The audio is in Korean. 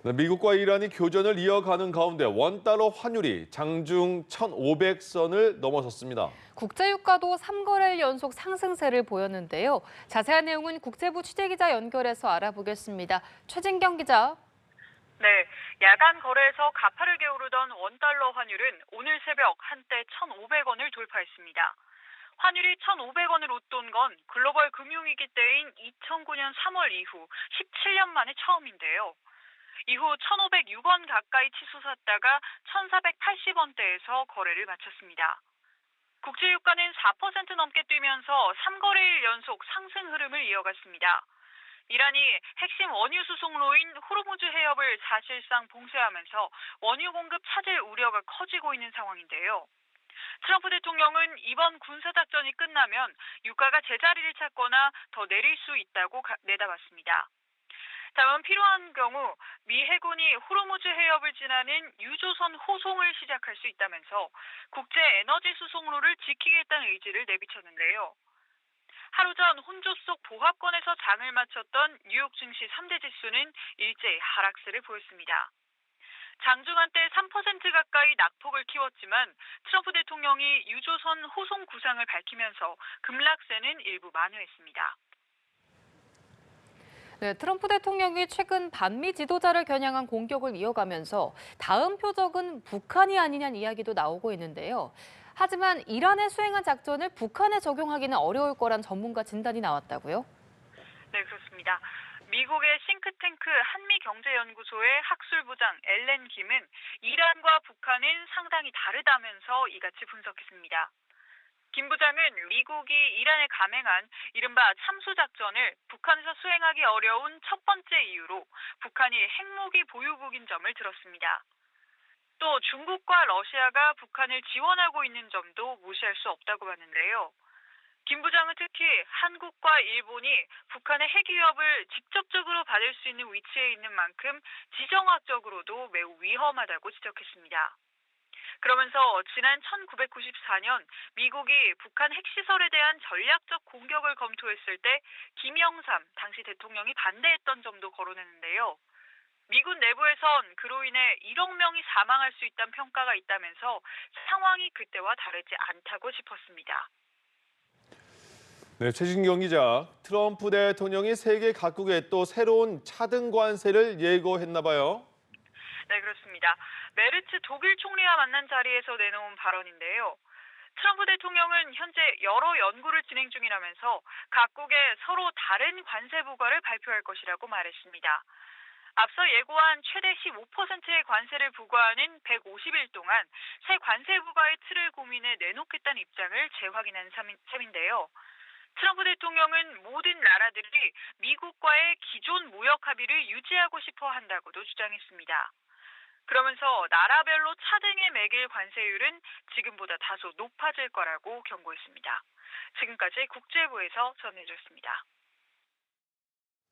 네, 미국과 이란이 교전을 이어가는 가운데 원달러 환율이 장중 1,500선을 넘어섰습니다. 국제유가도 3거래일 연속 상승세를 보였는데요. 자세한 내용은 국제부 취재기자 연결해서 알아보겠습니다. 최진경 기자. 네, 야간 거래에서 가파르게 오르던 원달러 환율은 오늘 새벽 한때 1,500원을 돌파했습니다. 환율이 1,500원을 웃돈 건 글로벌 금융위기 때인 2009년 3월 이후 17년 만에 처음인데요. 이후 1,506원 가까이 치솟았다가 1,480원대에서 거래를 마쳤습니다. 국제유가는 4% 넘게 뛰면서 3거래일 연속 상승 흐름을 이어갔습니다. 이란이 핵심 원유 수송로인 호르무즈 해협을 사실상 봉쇄하면서 원유 공급 차질 우려가 커지고 있는 상황인데요. 트럼프 대통령은 이번 군사작전이 끝나면 유가가 제자리를 찾거나 더 내릴 수 있다고 내다봤습니다. 다만 필요한 경우 미 해군이 호르무즈 해협을 지나는 유조선 호송을 시작할 수 있다면서 국제 에너지 수송로를 지키겠다는 의지를 내비쳤는데요. 하루 전 혼조 속 보합권에서 장을 마쳤던 뉴욕 증시 3대 지수는 일제히 하락세를 보였습니다. 장중 한때 3% 가까이 낙폭을 키웠지만 트럼프 대통령이 유조선 호송 구상을 밝히면서 급락세는 일부 만회했습니다. 네, 트럼프 대통령이 최근 반미 지도자를 겨냥한 공격을 이어가면서 다음 표적은 북한이 아니냐는 이야기도 나오고 있는데요. 하지만 이란에 수행한 작전을 북한에 적용하기는 어려울 거란 전문가 진단이 나왔다고요? 네, 그렇습니다. 미국의 싱크탱크 한미경제연구소의 학술부장 엘렌 김은 이란과 북한은 상당히 다르다면서 이같이 분석했습니다. 김 부장은 미국이 이란에 감행한 이른바 참수작전을 북한에서 수행하기 어려운 첫 번째 이유로 북한이 핵무기 보유국인 점을 들었습니다. 또 중국과 러시아가 북한을 지원하고 있는 점도 무시할 수 없다고 봤는데요. 김 부장은 특히 한국과 일본이 북한의 핵 위협을 직접적으로 받을 수 있는 위치에 있는 만큼 지정학적으로도 매우 위험하다고 지적했습니다. 그러면서 지난 1994년 미국이 북한 핵시설에 대한 전략적 공격을 검토했을 때 김영삼 당시 대통령이 반대했던 점도 거론했는데요. 미군 내부에선 그로 인해 1억 명이 사망할 수 있다는 평가가 있다면서 상황이 그때와 다르지 않다고 짚었습니다. 네, 최진경 기자. 트럼프 대통령이 세계 각국에 또 새로운 차등 관세를 예고했나 봐요. 네, 그렇습니다. 메르츠 독일 총리와 만난 자리에서 내놓은 발언인데요. 트럼프 대통령은 현재 여러 연구를 진행 중이라면서 각국에 서로 다른 관세 부과를 발표할 것이라고 말했습니다. 앞서 예고한 최대 15%의 관세를 부과하는 150일 동안 새 관세 부과의 틀을 고민해 내놓겠다는 입장을 재확인한 셈인데요. 트럼프 대통령은 모든 나라들이 미국과의 기존 무역 합의를 유지하고 싶어 한다고도 주장했습니다. 그러면서 나라별로 차등에 매길 관세율은 지금보다 다소 높아질 거라고 경고했습니다. 지금까지 국제부에서 전해드렸습니다.